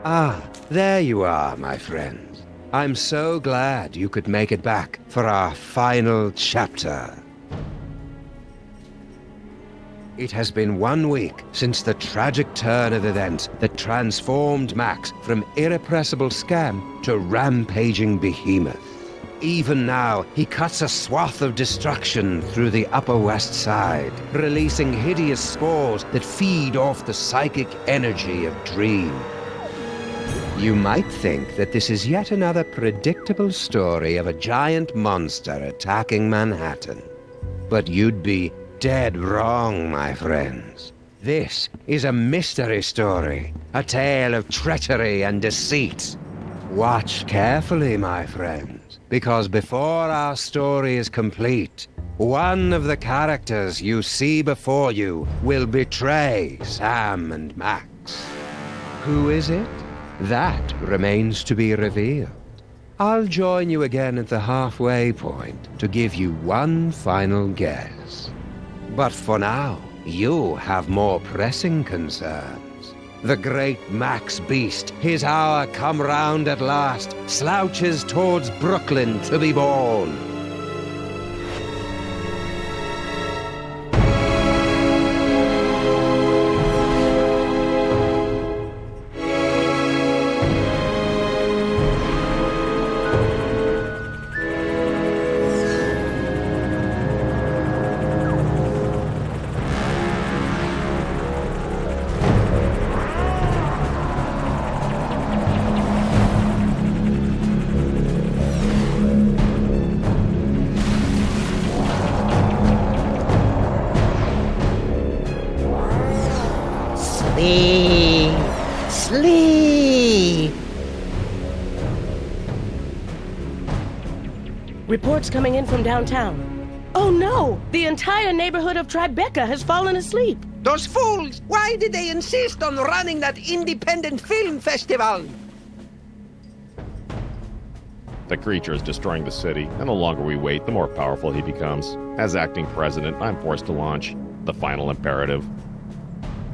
Ah, there you are, my friends. I'm so glad you could make it back for our final chapter. It has been 1 week since the tragic turn of events that transformed Max from irrepressible scam to rampaging behemoth. Even now, he cuts a swath of destruction through the Upper West Side, releasing hideous spores that feed off the psychic energy of Dream. You might think that this is yet another predictable story of a giant monster attacking Manhattan. But you'd be dead wrong, my friends. This is a mystery story, a tale of treachery and deceit. Watch carefully, my friends, because before our story is complete, one of the characters you see before you will betray Sam and Max. Who is it? That remains to be revealed. I'll join you again at the halfway point to give you one final guess. But for now, you have more pressing concerns. The great Max Beast, his hour come round at last, slouches towards Brooklyn to be born. Sleep! Reports coming in from downtown. Oh no! The entire neighborhood of Tribeca has fallen asleep. Those fools! Why did they insist on running that independent film festival? The creature is destroying the city, and the longer we wait, the more powerful he becomes. As acting president, I'm forced to launch the final imperative.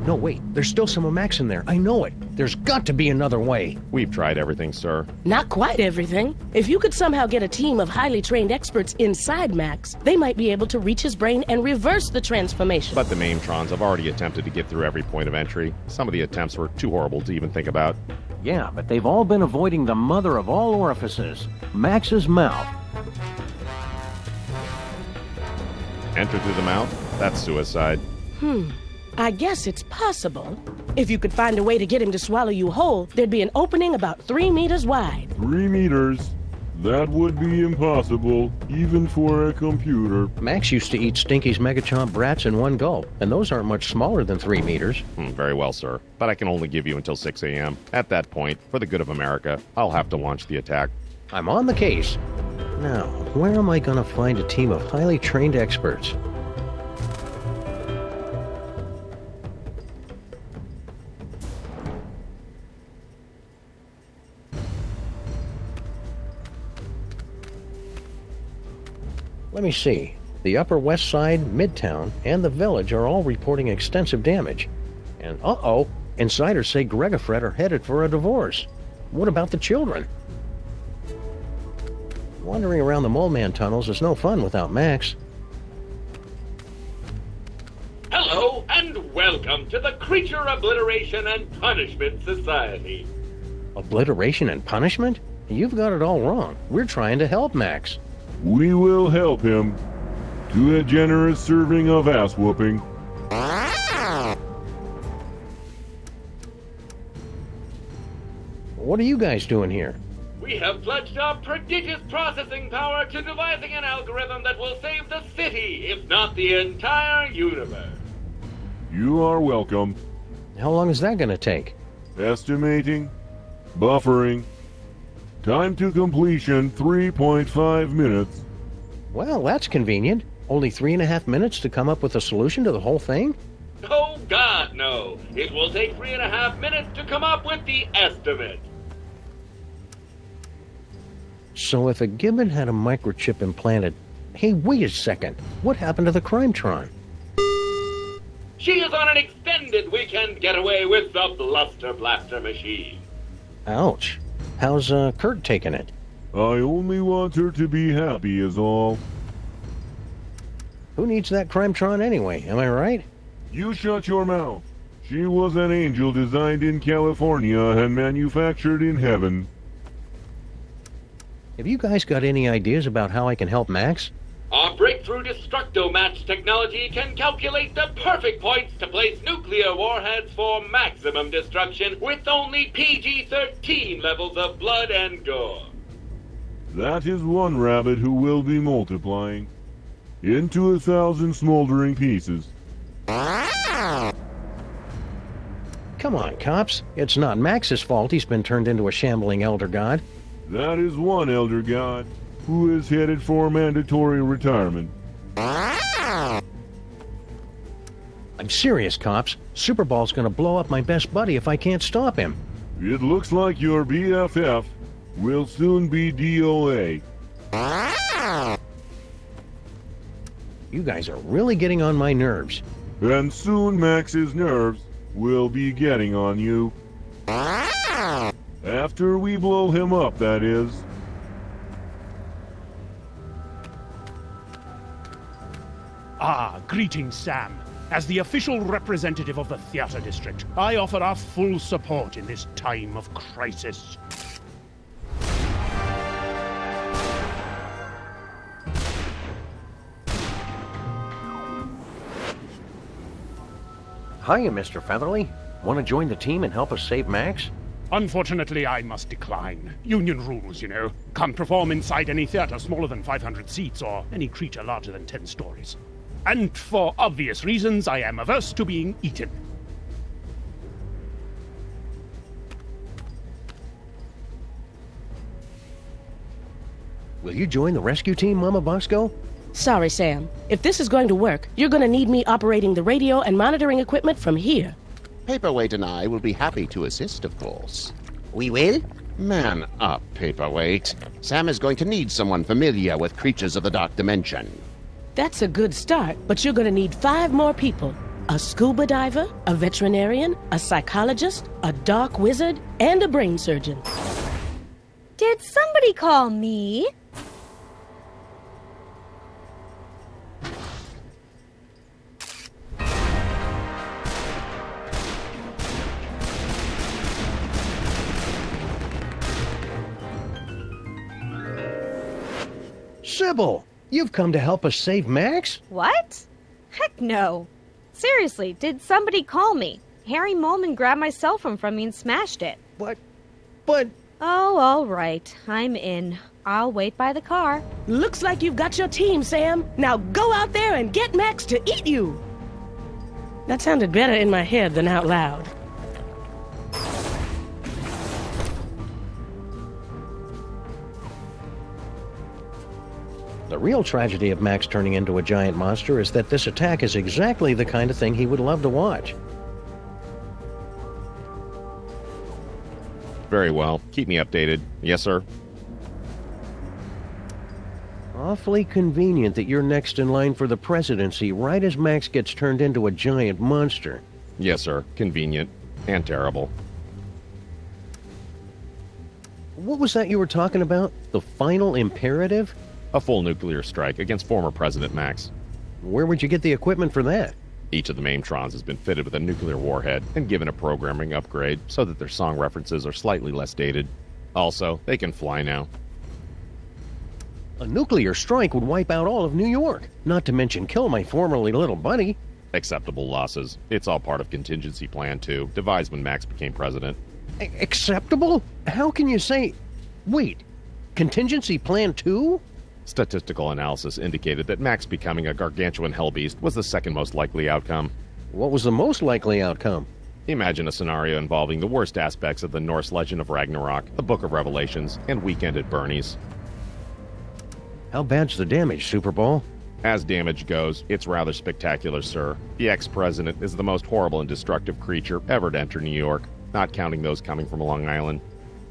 No, wait. There's still some of Max in there. I know it. There's got to be another way. We've tried everything, sir. Not quite everything. If you could somehow get a team of highly trained experts inside Max, they might be able to reach his brain and reverse the transformation. But the Maintrons have already attempted to get through every point of entry. Some of the attempts were too horrible to even think about. Yeah, but they've all been avoiding the mother of all orifices, Max's mouth. Enter through the mouth? That's suicide. I guess it's possible. If you could find a way to get him to swallow you whole, there'd be an opening about 3 meters wide. 3 meters? That would be impossible, even for a computer. Max used to eat Stinky's Megachomp brats in one gulp, and those aren't much smaller than 3 meters. Very well, sir. But I can only give you until 6 a.m. At that point, for the good of America, I'll have to launch the attack. I'm on the case. Now, where am I going to find a team of highly trained experts? Let me see. The Upper West Side, Midtown, and the Village are all reporting extensive damage. And uh-oh, insiders say Greg and Fred are headed for a divorce. What about the children? Wandering around the Mole Man tunnels is no fun without Max. Hello, and welcome to the Creature Obliteration and Punishment Society. Obliteration and punishment? You've got it all wrong. We're trying to help Max. We will help him to a generous serving of ass-whooping. What are you guys doing here? We have pledged our prodigious processing power to devising an algorithm that will save the city, if not the entire universe. You are welcome. How long is that going to take? Estimating. Buffering. Time to completion 3.5 minutes. Well, that's convenient. Only 3.5 minutes to come up with a solution to the whole thing? Oh, God, no. It will take 3.5 minutes to come up with the estimate. So if a Gibbon had a microchip implanted... Hey, wait a second. What happened to the Crimetron? She is on an extended weekend getaway with the Bluster Blaster machine. Ouch. How's Kurt taking it? I only want her to be happy is all. Who needs that Crimetron anyway, am I right? You shut your mouth. She was an angel designed in California and manufactured in heaven. Have you guys got any ideas about how I can help Max? Our breakthrough Destructo-Match technology can calculate the perfect points to place nuclear warheads for maximum destruction with only PG-13 levels of blood and gore. That is one rabbit who will be multiplying into 1,000 smoldering pieces. Come on, cops. It's not Max's fault he's been turned into a shambling elder god. That is one elder god who is headed for mandatory retirement. I'm serious, cops. Superball's gonna blow up my best buddy if I can't stop him. It looks like your BFF will soon be DOA. You guys are really getting on my nerves. And soon Max's nerves will be getting on you. After we blow him up, that is. Ah, greetings, Sam. As the official representative of the Theatre District, I offer our full support in this time of crisis. Hiya, Mr. Featherly. Want to join the team and help us save Max? Unfortunately, I must decline. Union rules, you know. Can't perform inside any theater smaller than 500 seats or any creature larger than 10 stories. And for obvious reasons, I am averse to being eaten. Will you join the rescue team, Mama Bosco? Sorry, Sam. If this is going to work, you're going to need me operating the radio and monitoring equipment from here. Paperweight and I will be happy to assist, of course. We will? Man up, Paperweight. Sam is going to need someone familiar with creatures of the Dark Dimension. That's a good start, but you're going to need 5 more people. A scuba diver, a veterinarian, a psychologist, a dark wizard, and a brain surgeon. Did somebody call me? Sybil, you've come to help us save Max? What? Heck no. Seriously, did somebody call me? Harry Molman grabbed my cell phone from me and smashed it. But... Oh, all right. I'm in. I'll wait by the car. Looks like you've got your team, Sam. Now go out there and get Max to eat you. That sounded better in my head than out loud. The real tragedy of Max turning into a giant monster is that this attack is exactly the kind of thing he would love to watch. Very well. Keep me updated. Yes, sir. Awfully convenient that you're next in line for the presidency right as Max gets turned into a giant monster. Yes, sir. Convenient. And terrible. What was that you were talking about? The final imperative? A full nuclear strike against former President Max. Where would you get the equipment for that? Each of the Maimtrons has been fitted with a nuclear warhead and given a programming upgrade so that their song references are slightly less dated. Also, they can fly now. A nuclear strike would wipe out all of New York, not to mention kill my formerly little buddy. Acceptable losses. It's all part of contingency plan 2, devised when Max became president. Acceptable? How can you say... Wait, contingency plan 2? Statistical analysis indicated that Max becoming a gargantuan hellbeast was the second most likely outcome. What was the most likely outcome? Imagine a scenario involving the worst aspects of the Norse legend of Ragnarok, the Book of Revelations, and Weekend at Bernie's. How bad's the damage, Superball? As damage goes, it's rather spectacular, sir. The ex-president is the most horrible and destructive creature ever to enter New York, not counting those coming from Long Island.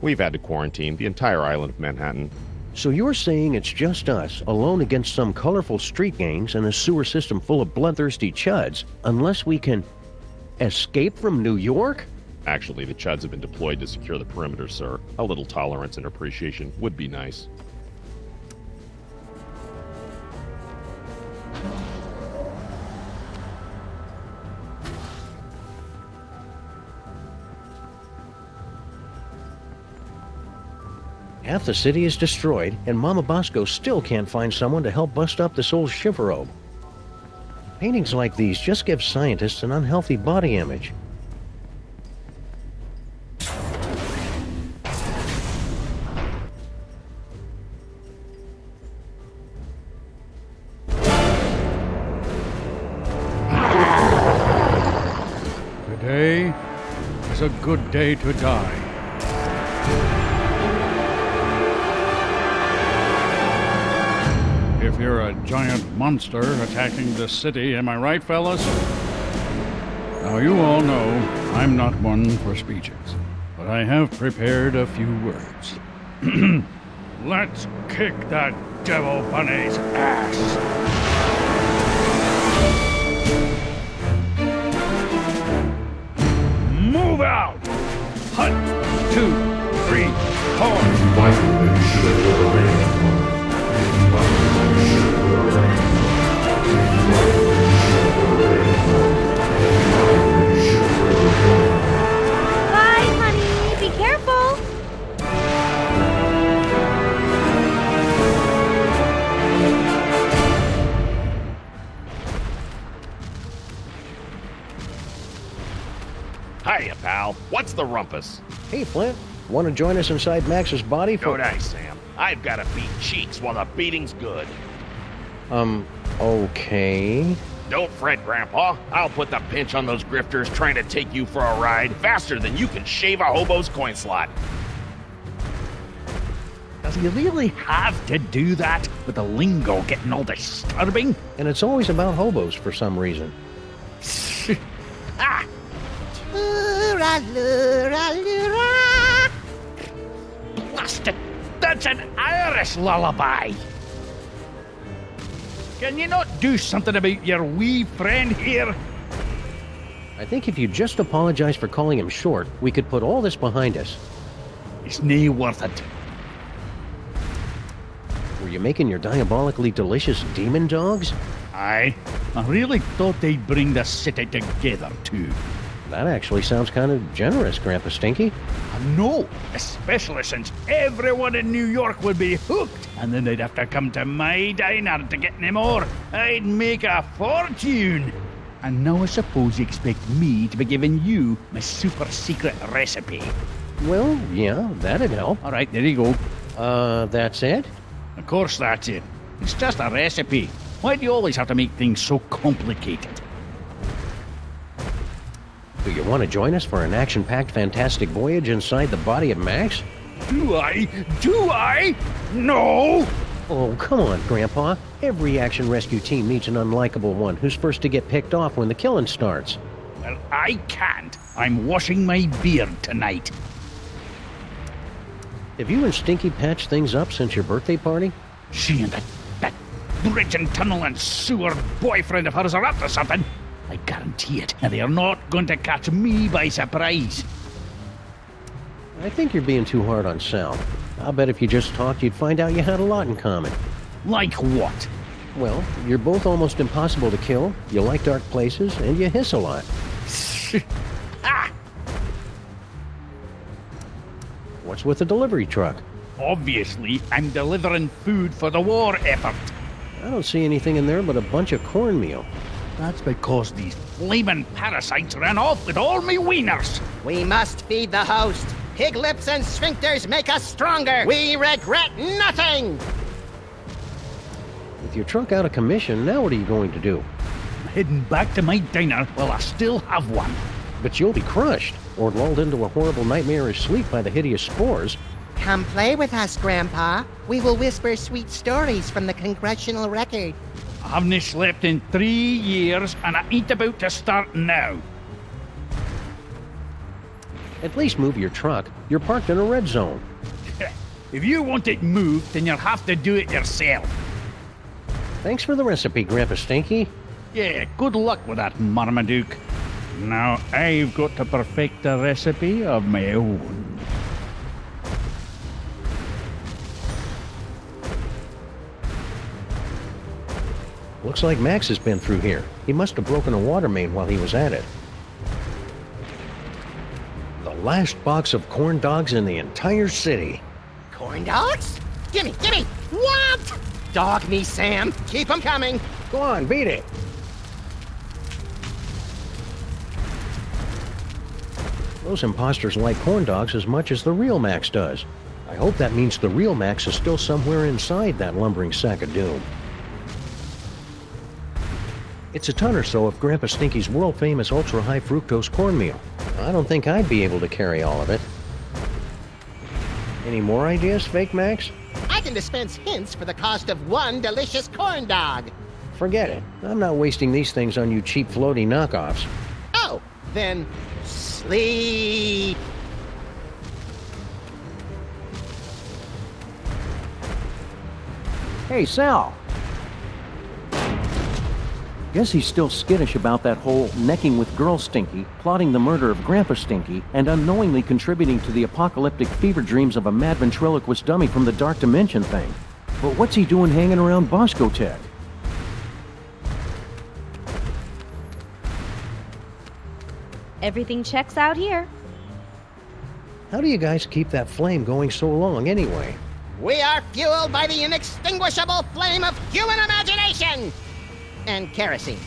We've had to quarantine the entire island of Manhattan. So you're saying it's just us, alone against some colorful street gangs and a sewer system full of bloodthirsty chuds, unless we can escape from New York? Actually, the Chuds have been deployed to secure the perimeter, sir. A little tolerance and appreciation would be nice. Half the city is destroyed, and Mama Bosco still can't find someone to help bust up this old chivalrobe. Paintings like these just give scientists an unhealthy body image. Today is a good day to die. If you're a giant monster attacking the city, am I right, fellas? Now, you all know I'm not one for speeches, but I have prepared a few words. Let's kick that devil bunny's ass! Move out! 1, 2, 3, 4. Bye, honey. Be careful. Hiya, pal. What's the rumpus? Hey, Flint, want to join us inside Max's body for... Don't I, Sam? I've got to beat cheeks while the beating's good. Okay. Don't fret, Grandpa. I'll put the pinch on those grifters trying to take you for a ride faster than you can shave a hobo's coin slot. Does he really have to do that with the lingo getting all disturbing? And it's always about hobos for some reason. Ah! Blasted! That's an Irish lullaby! Can you not do something about your wee friend here? I think if you just apologize for calling him short, we could put all this behind us. It's nae worth it. Were you making your diabolically delicious demon dogs? Aye. I really thought they'd bring the city together, too. That actually sounds kind of generous, Grandpa Stinky. No, especially since everyone in New York would be hooked, and then they'd have to come to my diner to get any more. I'd make a fortune. And now I suppose you expect me to be giving you my super secret recipe. Well, yeah, that'd help. All right, there you go. That's it? Of course that's it. It's just a recipe. Why do you always have to make things so complicated? Do you want to join us for an action-packed fantastic voyage inside the body of Max? Do I? Do I? No! Oh, come on, Grandpa. Every action rescue team needs an unlikable one who's first to get picked off when the killing starts. Well, I can't. I'm washing my beard tonight. Have you and Stinky patched things up since your birthday party? She and that bridge and tunnel and sewer boyfriend of hers are up to something. I guarantee it, and they are not going to catch me by surprise. I think you're being too hard on Sal. I'll bet if you just talked, you'd find out you had a lot in common. Like what? Well, you're both almost impossible to kill, you like dark places, and you hiss a lot. Ah! What's with the delivery truck? Obviously, I'm delivering food for the war effort. I don't see anything in there but a bunch of cornmeal. That's because these flaming parasites ran off with all me wieners. We must feed the host. Pig lips and sphincters make us stronger. We regret nothing. With your truck out of commission, now what are you going to do? I'm heading back to my diner while I still have one. But you'll be crushed, or lulled into a horrible nightmarish sleep by the hideous spores. Come play with us, Grandpa. We will whisper sweet stories from the congressional record. I haven't slept in 3 years, and I ain't about to start now. At least move your truck. You're parked in a red zone. If you want it moved, then you'll have to do it yourself. Thanks for the recipe, Grandpa Stinky. Yeah, good luck with that, Marmaduke. Now I've got to perfect a recipe of my own. Looks like Max has been through here. He must have broken a water main while he was at it. The last box of corn dogs in the entire city. Corn dogs? Gimme, gimme! What? Dog me, Sam. Keep 'em coming. Go on, beat it. Those imposters like corn dogs as much as the real Max does. I hope that means the real Max is still somewhere inside that lumbering sack of doom. It's a ton or so of Grandpa Stinky's world-famous ultra-high fructose cornmeal. I don't think I'd be able to carry all of it. Any more ideas, Fake Max? I can dispense hints for the cost of one delicious corn dog. Forget it. I'm not wasting these things on you cheap floaty knockoffs. Oh, then sleep. Hey, Sal. Guess he's still skittish about that whole necking with Girl Stinky, plotting the murder of Grandpa Stinky, and unknowingly contributing to the apocalyptic fever dreams of a mad ventriloquist dummy from the Dark Dimension thing. But what's he doing hanging around Bosco Tech? Everything checks out here. How do you guys keep that flame going so long anyway? We are fueled by the inextinguishable flame of human imagination! And kerosene.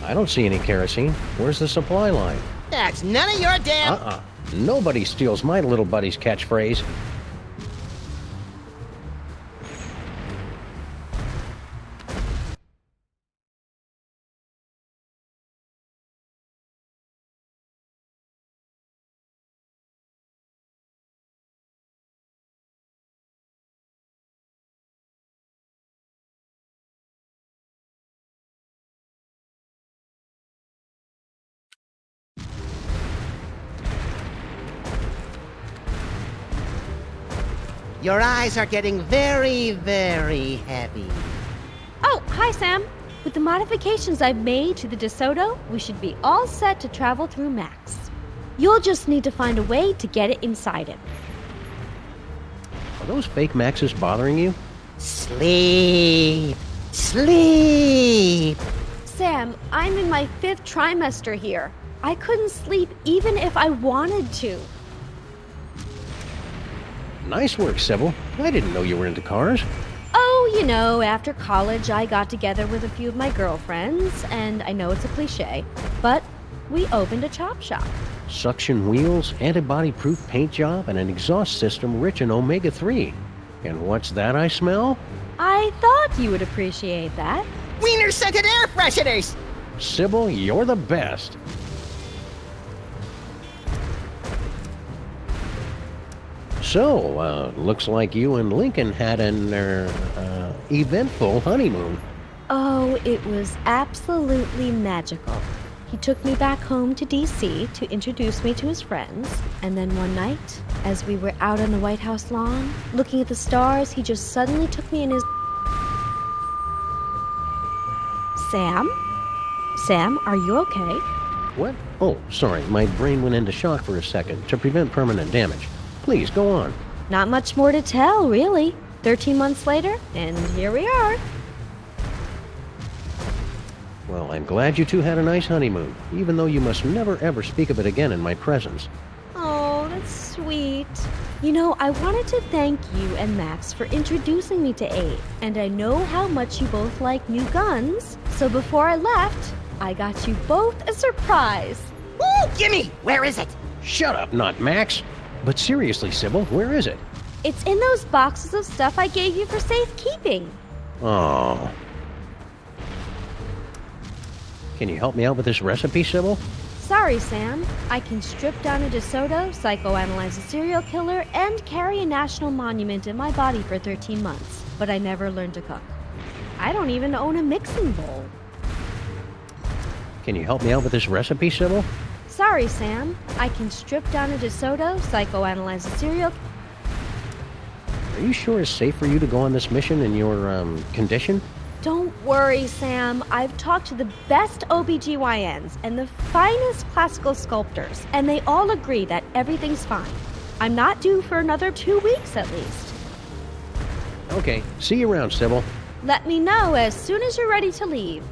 I don't see any kerosene. Where's the supply line? That's none of your damn... Nobody steals my little buddy's catchphrase. Your eyes are getting very, very heavy. Oh, hi, Sam. With the modifications I've made to the DeSoto, we should be all set to travel through Max. You'll just need to find a way to get it inside him. Are those fake Maxes bothering you? Sleep. Sleep. Sam, I'm in my 5th trimester here. I couldn't sleep even if I wanted to. Nice work, Sybil. I didn't know you were into cars. Oh, you know, after college I got together with a few of my girlfriends, and I know it's a cliche, but we opened a chop shop. Suction wheels, antibody-proof paint job, and an exhaust system rich in omega-3. And what's that I smell? I thought you would appreciate that. Wiener-scented air fresheners! Sybil, you're the best. So, looks like you and Lincoln had an, eventful honeymoon. Oh, it was absolutely magical. He took me back home to D.C. to introduce me to his friends, and then one night, as we were out on the White House lawn, looking at the stars, he just suddenly took me in his... Sam? Sam, are you okay? What? Oh, sorry, my brain went into shock for a second to prevent permanent damage. Please, go on. Not much more to tell, really. 13 months later, and here we are. Well, I'm glad you two had a nice honeymoon, even though you must never ever speak of it again in my presence. Oh, that's sweet. You know, I wanted to thank you and Max for introducing me to Abe, and I know how much you both like new guns, so before I left, I got you both a surprise. Woo, gimme! Where is it? Shut up, not Max. But seriously, Sybil, where is it? It's in those boxes of stuff I gave you for safekeeping. Oh. Can you help me out with this recipe, Sybil? Sorry, Sam. I can strip down a DeSoto, psychoanalyze a serial killer, and carry a national monument in my body for 13 months. But I never learned to cook. I don't even own a mixing bowl. Can you help me out with this recipe, Sybil? Sorry, Sam. I can strip down a DeSoto, psychoanalyze a serial... Are you sure it's safe for you to go on this mission in your, condition? Don't worry, Sam. I've talked to the best OBGYNs and the finest classical sculptors, and they all agree that everything's fine. I'm not due for another 2 weeks at least. Okay, see you around, Sybil. Let me know as soon as you're ready to leave.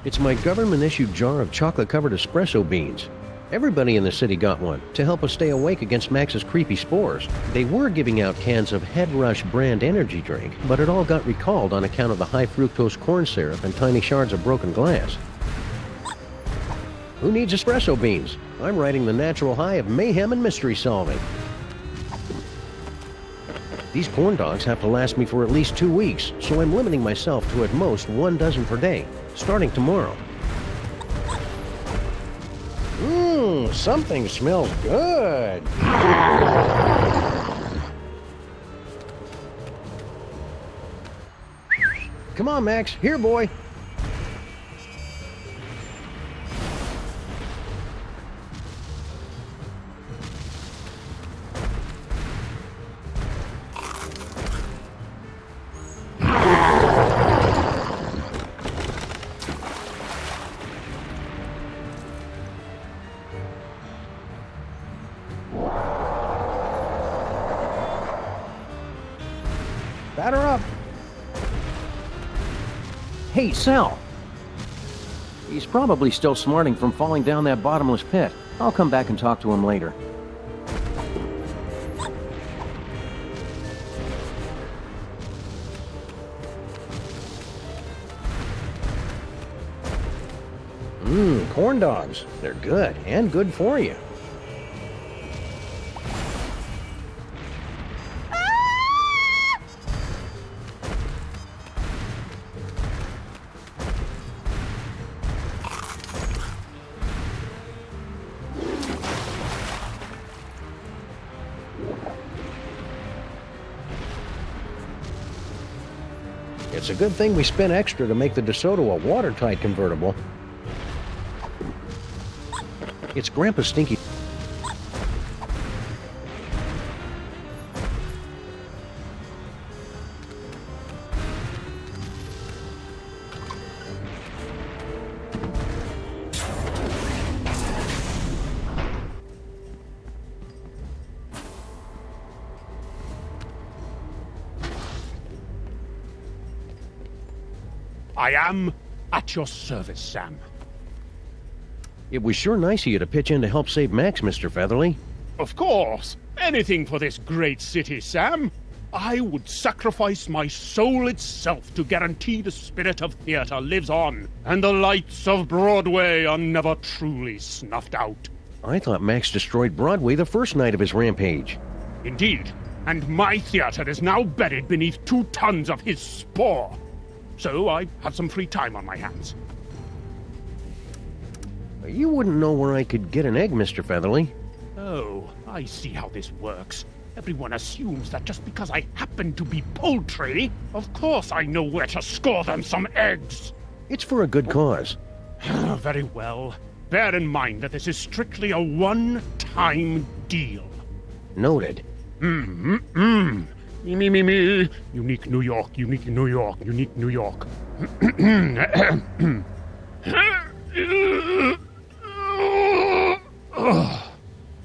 It's my government-issued jar of chocolate-covered espresso beans. Everybody in the city got one to help us stay awake against Max's creepy spores. They were giving out cans of Head Rush brand energy drink, but it all got recalled on account of the high fructose corn syrup and tiny shards of broken glass. Who needs espresso beans? I'm riding the natural high of mayhem and mystery solving. These corn dogs have to last me for at least 2 weeks, so I'm limiting myself to at most 1 dozen per day, starting tomorrow. Something smells good. Come on, Max. Here, boy. Batter up. Hey, Sal. He's probably still smarting from falling down that bottomless pit. I'll come back and talk to him later. Corn dogs. They're good, and good for you. It's a good thing we spent extra to make the DeSoto a watertight convertible. It's Grandpa Stinky. I am at your service, Sam. It was sure nice of you to pitch in to help save Max, Mr. Featherly. Of course. Anything for this great city, Sam. I would sacrifice my soul itself to guarantee the spirit of theater lives on, and the lights of Broadway are never truly snuffed out. I thought Max destroyed Broadway the first night of his rampage. Indeed. And my theater is now buried beneath 2 tons of his spore. So I have some free time on my hands. You wouldn't know where I could get an egg, Mr. Featherly. Oh, I see how this works. Everyone assumes that just because I happen to be poultry, of course I know where to score them some eggs. It's for a good cause. Very well. Bear in mind that this is strictly a one-time deal. Noted. Me. Unique New York, unique New York, unique New York.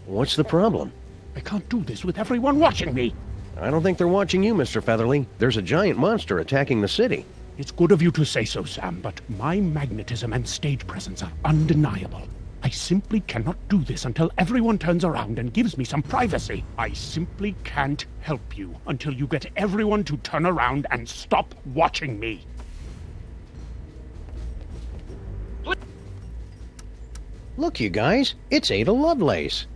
What's the problem? I can't do this with everyone watching me. I don't think they're watching you, Mr. Featherly. There's a giant monster attacking the city. It's good of you to say so, Sam, but my magnetism and stage presence are undeniable. I simply cannot do this until everyone turns around and gives me some privacy. I simply can't help you until you get everyone to turn around and stop watching me. Look, you guys, it's Ada Lovelace.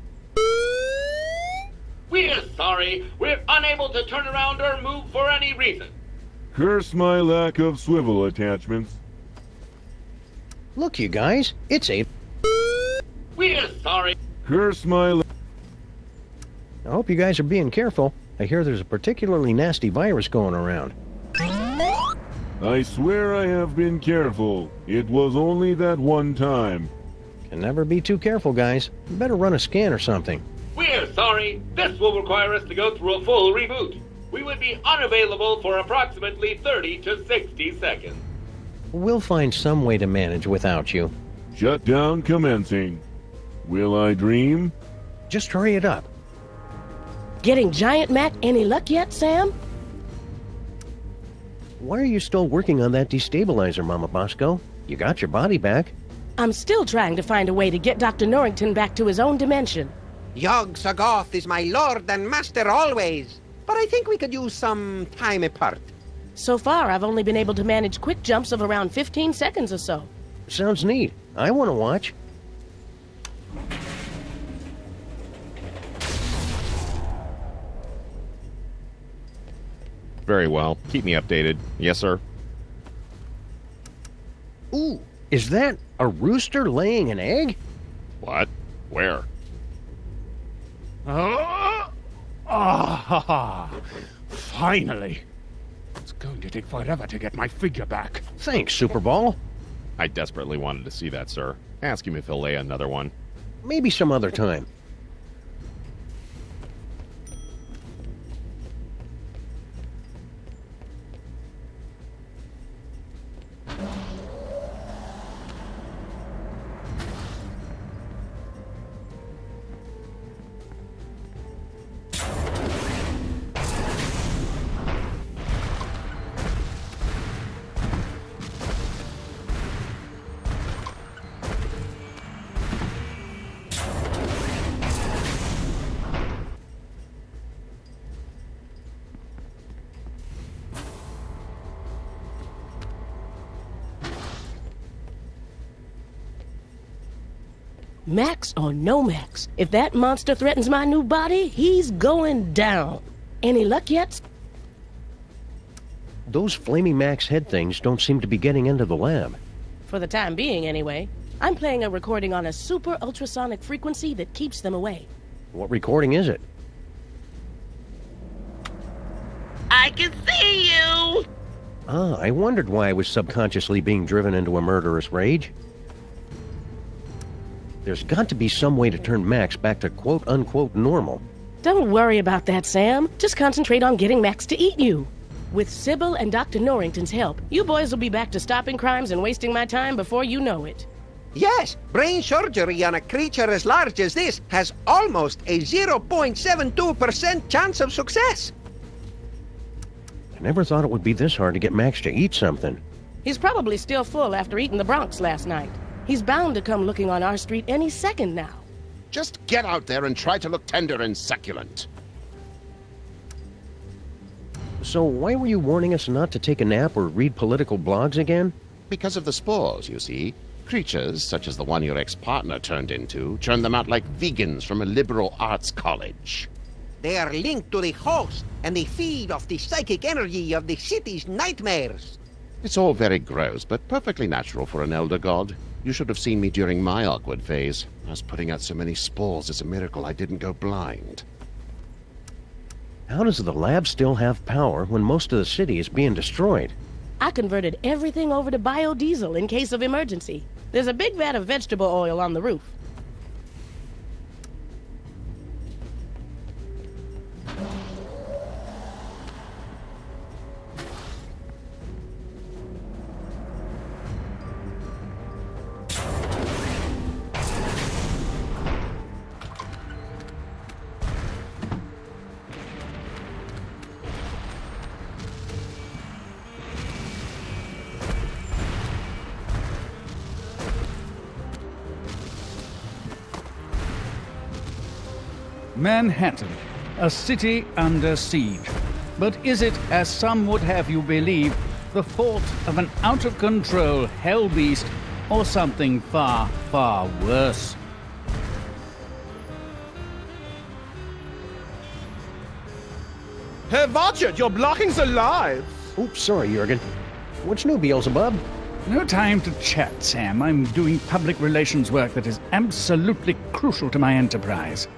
We're sorry. We're unable to turn around or move for any reason. Curse my lack of swivel attachments. Look, you guys, it's Ada. We're sorry. Curse my I hope you guys are being careful. I hear there's a particularly nasty virus going around. I swear I have been careful. It was only that one time. Can never be too careful, guys. You better run a scan or something. We're sorry. This will require us to go through a full reboot. We would be unavailable for approximately 30 to 60 seconds. We'll find some way to manage without you. Shutdown commencing. Will I dream? Just hurry it up. Getting Giant Mac any luck yet, Sam? Why are you still working on that destabilizer, Mama Bosco? You got your body back. I'm still trying to find a way to get Dr. Norrington back to his own dimension. Yog Sagoth is my lord and master always. But I think we could use some time apart. So far, I've only been able to manage quick jumps of around 15 seconds or so. Sounds neat. I want to watch. Very well. Keep me updated. Yes, sir. Ooh, is that a rooster laying an egg? What? Where? Finally. It's going to take forever to get my figure back. Thanks, Super Ball. I desperately wanted to see that, sir. Ask him if he'll lay another one. Maybe some other time. Max or no Max, if that monster threatens my new body, he's going down. Any luck yet? Those Flaming Max head things don't seem to be getting into the lab. For the time being, anyway. I'm playing a recording on a super ultrasonic frequency that keeps them away. What recording is it? I can see you! Ah, I wondered why I was subconsciously being driven into a murderous rage. There's got to be some way to turn Max back to quote-unquote normal. Don't worry about that, Sam. Just concentrate on getting Max to eat you. With Sybil and Dr. Norrington's help, you boys will be back to stopping crimes and wasting my time before you know it. Yes, brain surgery on a creature as large as this has almost a 0.72% chance of success. I never thought it would be this hard to get Max to eat something. He's probably still full after eating the Bronx last night. He's bound to come looking on our street any second now. Just get out there and try to look tender and succulent. So why were you warning us not to take a nap or read political blogs again? Because of the spores, you see. Creatures, such as the one your ex-partner turned into, churn them out like vegans from a liberal arts college. They are linked to the host and they feed off the psychic energy of the city's nightmares. It's all very gross, but perfectly natural for an elder god. You should have seen me during my awkward phase. I was putting out so many spores, it's a miracle I didn't go blind. How does the lab still have power when most of the city is being destroyed? I converted everything over to biodiesel in case of emergency. There's a big vat of vegetable oil on the roof. Manhattan, a city under siege. But is it, as some would have you believe, the fault of an out-of-control hell beast, or something far, far worse? Herr Watchert, you're blocking the live! Oops, sorry, Jurgen. What's new, Beelzebub? No time to chat, Sam. I'm doing public relations work that is absolutely crucial to my enterprise.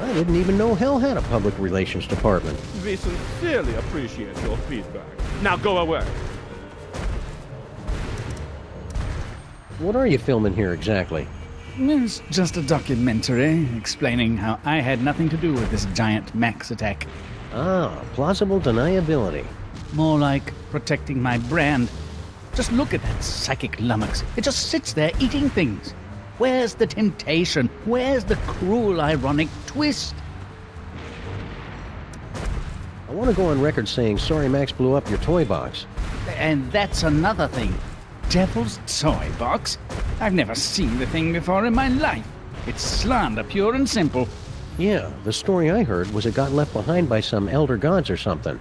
I didn't even know hell had a public relations department. We sincerely appreciate your feedback. Now go away. What are you filming here exactly? It's just a documentary explaining how I had nothing to do with this giant Max attack. Ah, plausible deniability. More like protecting my brand. Just look at that psychic lummox. It just sits there eating things. Where's the temptation? Where's the cruel, ironic twist? I want to go on record saying sorry Max blew up your toy box. And that's another thing. Devil's toy box? I've never seen the thing before in my life. It's slander, pure and simple. Yeah, the story I heard was it got left behind by some elder gods or something.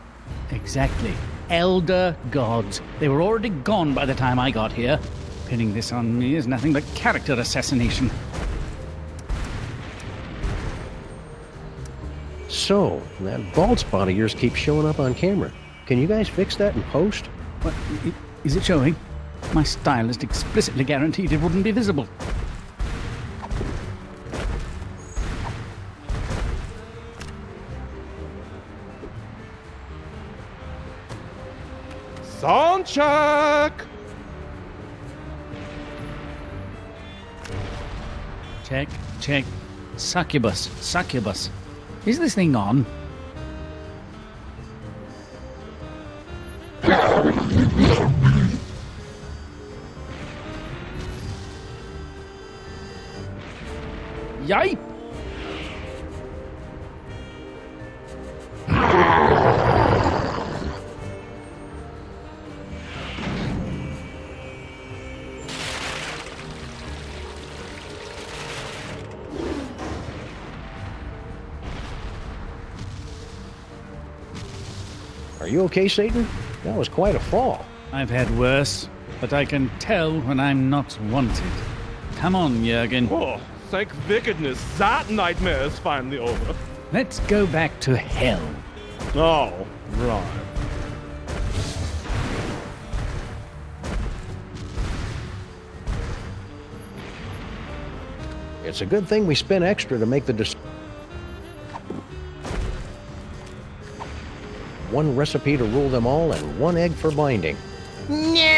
Exactly. Elder gods. They were already gone by the time I got here. Pinning this on me is nothing but character assassination. So, that bald spot of yours keeps showing up on camera. Can you guys fix that in post? What? Is it showing? My stylist explicitly guaranteed it wouldn't be visible. Sound check! Check, check. Succubus, succubus. Is this thing on? Yipe! Are you okay, Satan? That was quite a fall. I've had worse, but I can tell when I'm not wanted. Come on, Jurgen. Oh, thank wickedness, that nightmare is finally over. Let's go back to hell. Oh, right. It's a good thing we spent extra to make the one recipe to rule them all and one egg for binding. Nerd!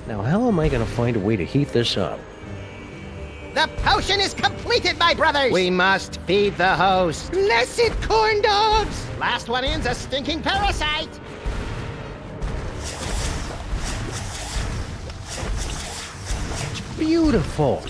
Now, how am I going to find a way to heat this up? The potion is completed, my brothers! We must feed the host. Blessed corn dogs! Last one in's a stinking parasite! Beautiful!